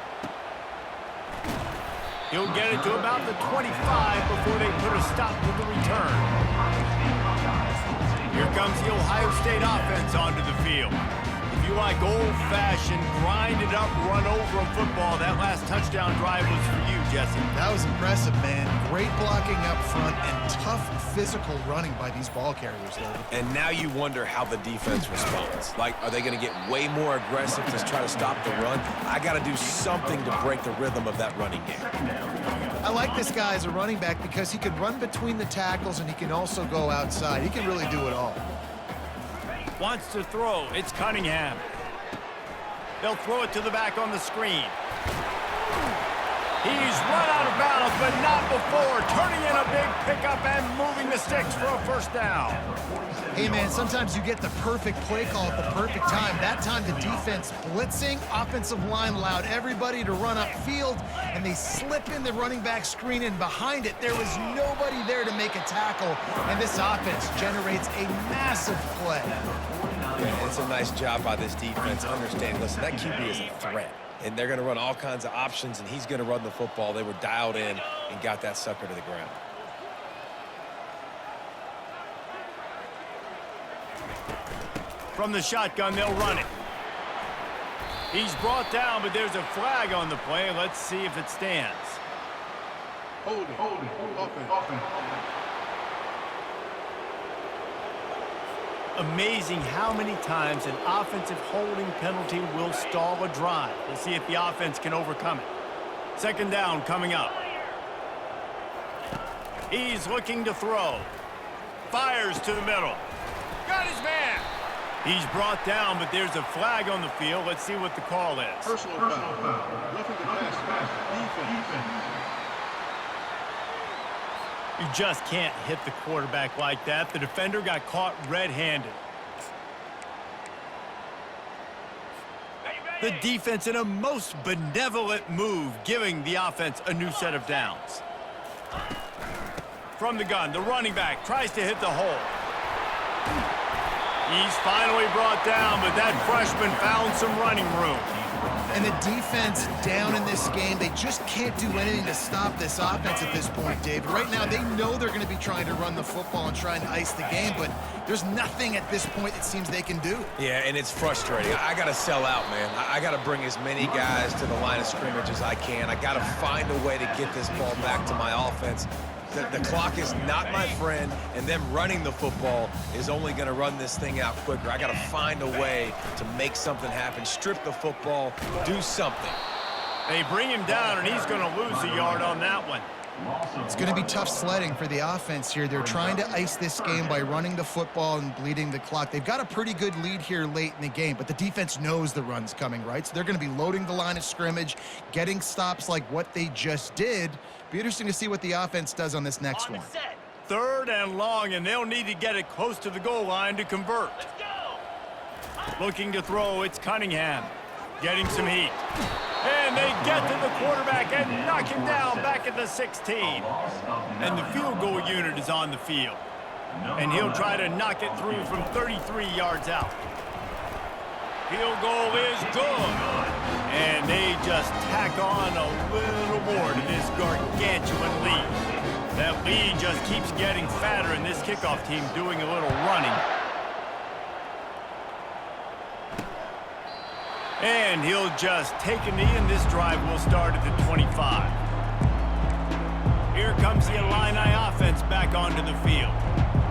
He'll get it to about the 25 before they put a stop to the return. Here comes the Ohio State offense onto the field. If you like old-fashioned, grind-it-up, run-over football, that last touchdown drive was for you, Jesse. That was impressive, man. Great blocking up front and tough physical running by these ball carriers, David. And now you wonder how the defense responds. Like, are they going to get way more aggressive to try to stop the run? I got to do something to break the rhythm of that running game. I like this guy as a running back because he can run between the tackles and he can also go outside. He can really do it all. Wants to throw. It's Cunningham. They'll throw it to the back on the screen. He's run out of bounds, but not before turning in a big pickup and moving the sticks for a 1st down. Hey, man, sometimes you get the perfect play call at the perfect time. That time the defense blitzing, offensive line allowed everybody to run upfield, and they slip in the running back screen, and behind it, there was nobody there to make a tackle, and this offense generates a massive play. Yeah, it's a nice job by this defense. Understand, listen, that QB is a threat. And they're going to run all kinds of options, and he's going to run the football. They were dialed in and got that sucker to the ground. From the shotgun, they'll run it. He's brought down, but there's a flag on the play. Let's see if it stands. Hold it. Offense. Amazing how many times an offensive holding penalty will stall a drive. We'll see if the offense can overcome it. 2nd down coming up. He's looking to throw. Fires to the middle. Got his man. He's brought down, but there's a flag on the field. Let's see what the call is. Personal foul. Roughing the pass. Defense. You just can't hit the quarterback like that. The defender got caught red-handed. The defense in a most benevolent move, giving the offense a new set of downs. From the gun, the running back tries to hit the hole. He's finally brought down, but that freshman found some running room. And the defense down in this game, they just can't do anything to stop this offense at this point, Dave. Right now, they know they're going to be trying to run the football and trying to ice the game, but there's nothing at this point it seems they can do. Yeah, and it's frustrating. I got to sell out, man. I got to bring as many guys to the line of scrimmage as I can. I got to find a way to get this ball back to my offense. The clock is not my friend, and them running the football is only going to run this thing out quicker. I got to find a way to make something happen, strip the football, do something. They bring him down, and he's going to lose a yard on that one. It's going to be tough sledding for the offense here. They're trying to ice this game by running the football and bleeding the clock. They've got a pretty good lead here late in the game, but the defense knows the run's coming, right? So they're going to be loading the line of scrimmage, getting stops like what they just did. Be interesting to see what the offense does on this next one. Third and long, and they'll need to get it close to the goal line to convert. Looking to throw, it's Cunningham. Getting some heat. And they get to the quarterback and knock him down back at the 16. And the field goal unit is on the field. And he'll try to knock it through from 33 yards out. Field goal is good. And they just tack on a little more to this gargantuan lead. That lead just keeps getting fatter, and this kickoff team doing a little running. And he'll just take a knee, and this drive will start at the 25. Here comes the Illini offense back onto the field.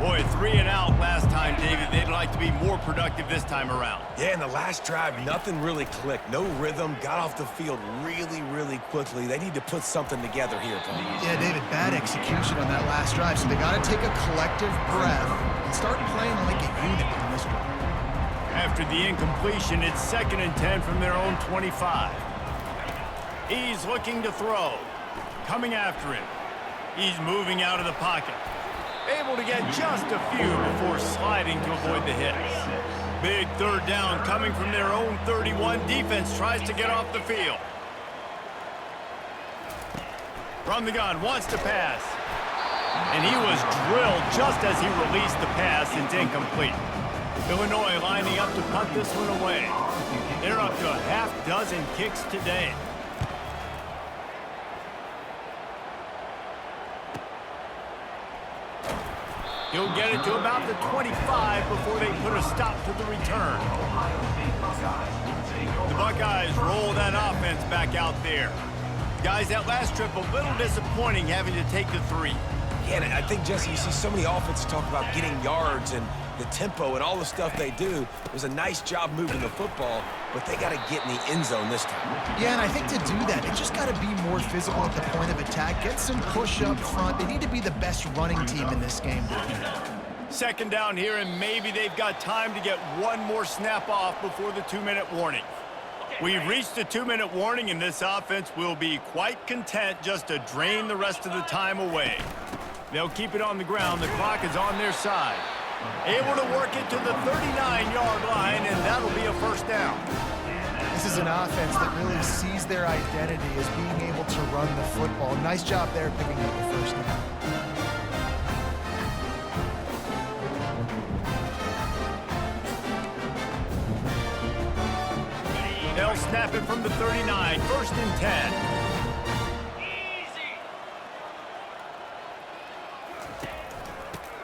Boy, 3 and out last time, David. They'd like to be more productive this time around. Yeah, in the last drive, nothing really clicked. No rhythm, got off the field really, really quickly. They need to put something together here, Tony. Yeah, David, bad execution on that last drive, so they got to take a collective breath and start playing like a unit in this one. After the incompletion, it's 2nd and 10 from their own 25. He's looking to throw. Coming after him. He's moving out of the pocket. Able to get just a few before sliding to avoid the hits. Big third down coming from their own 31. Defense tries to get off the field. From the gun, wants to pass. And he was drilled just as he released the pass. It's incomplete. Illinois lining up to punt this one away. They're up to a half-dozen kicks today. He'll get it to about the 25 before they put a stop to the return. The Buckeyes roll that offense back out there. Guys, that last trip a little disappointing having to take the 3. Yeah, and I think, Jesse, you see so many offenses talk about getting yards and the tempo and all the stuff they do. It was a nice job moving the football, but they got to get in the end zone this time. Yeah, and I think to do that, they just got to be more physical at the point of attack, get some push up front. They need to be the best running team in this game. 2nd down here, and maybe they've got time to get one more snap off before the 2-minute warning. We've reached the 2-minute warning, and this offense will be quite content just to drain the rest of the time away. They'll keep it on the ground. The clock is on their side. Able to work it to the 39-yard line, and that'll be a 1st down. This is an offense that really sees their identity as being able to run the football. Nice job there picking up the 1st down. They'll snap it from the 39, 1st and 10.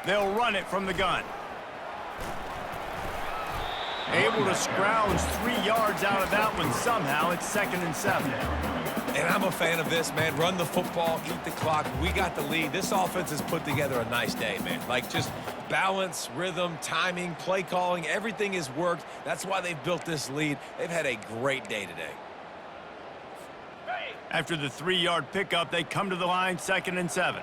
They'll run it from the gun. Able to scrounge 3 yards out of that one somehow. It's 2nd and 7. And I'm a fan of this, man. Run the football, eat the clock. We got the lead. This offense has put together a nice day, man. Like, just balance, rhythm, timing, play calling, everything has worked. That's why they've built this lead. They've had a great day today. After the 3-yard pickup, they come to the line, 2nd and 7.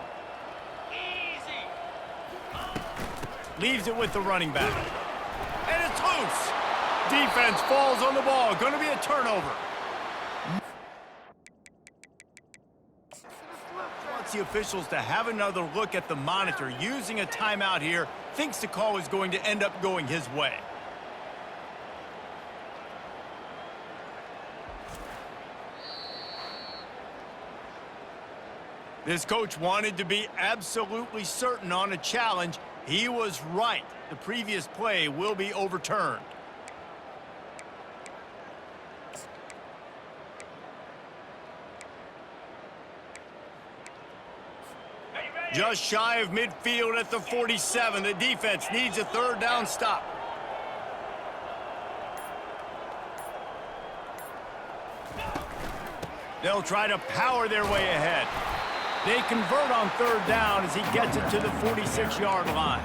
Leaves it with the running back. And it's loose. Defense falls on the ball. Going to be a turnover. Wants the officials to have another look at the monitor. Using a timeout here. Thinks the call is going to end up going his way. This coach wanted to be absolutely certain on a challenge. He was right. The previous play will be overturned. Just shy of midfield at the 47. The defense needs a third down stop. They'll try to power their way ahead. They convert on third down as he gets it to the 46-yard line.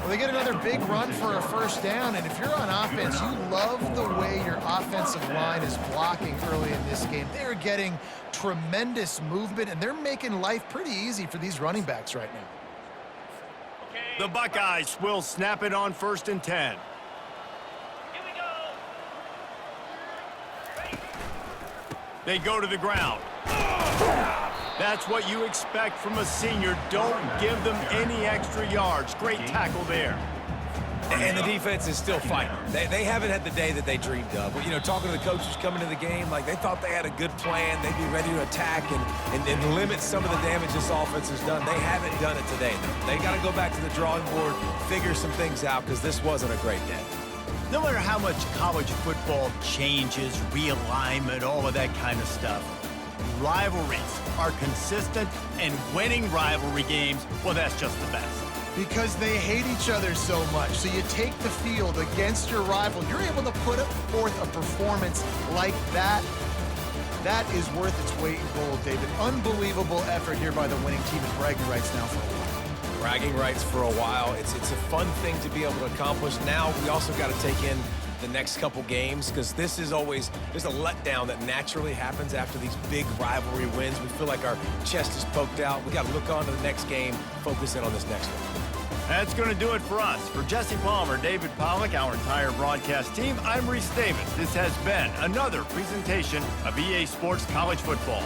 Well, they get another big run for a first down, and if you're on offense, you love the way your offensive line is blocking early in this game. They're getting tremendous movement, and they're making life pretty easy for these running backs right now. The Buckeyes will snap it on 1st and 10. They go to the ground. That's what you expect from a senior. Don't give them any extra yards. Great tackle there. And the defense is still fighting. They haven't had the day that they dreamed of. But, you know, talking to the coaches coming to the game, like they thought they had a good plan. They'd be ready to attack and limit some of the damage this offense has done. They haven't done it today. They got to go back to the drawing board, figure some things out, because this wasn't a great day. No matter how much college football changes, realignment, all of that kind of stuff, rivalries are consistent, and winning rivalry games, well, that's just the best. Because they hate each other so much. So you take the field against your rival. You're able to put forth a performance like that. That is worth its weight in gold, David. Unbelievable effort here by the winning team, and bragging rights now for a while. Bragging rights for a while. It's a fun thing to be able to accomplish. Now we also got to take in the next couple games, because this is always, there's a letdown that naturally happens after these big rivalry wins. We feel like our chest is poked out. We got to look on to the next game, focus in on this next one. That's going to do it for us. For Jesse Palmer, David Pollack, our entire broadcast team, I'm Reese Davis. This has been another presentation of EA Sports College Football.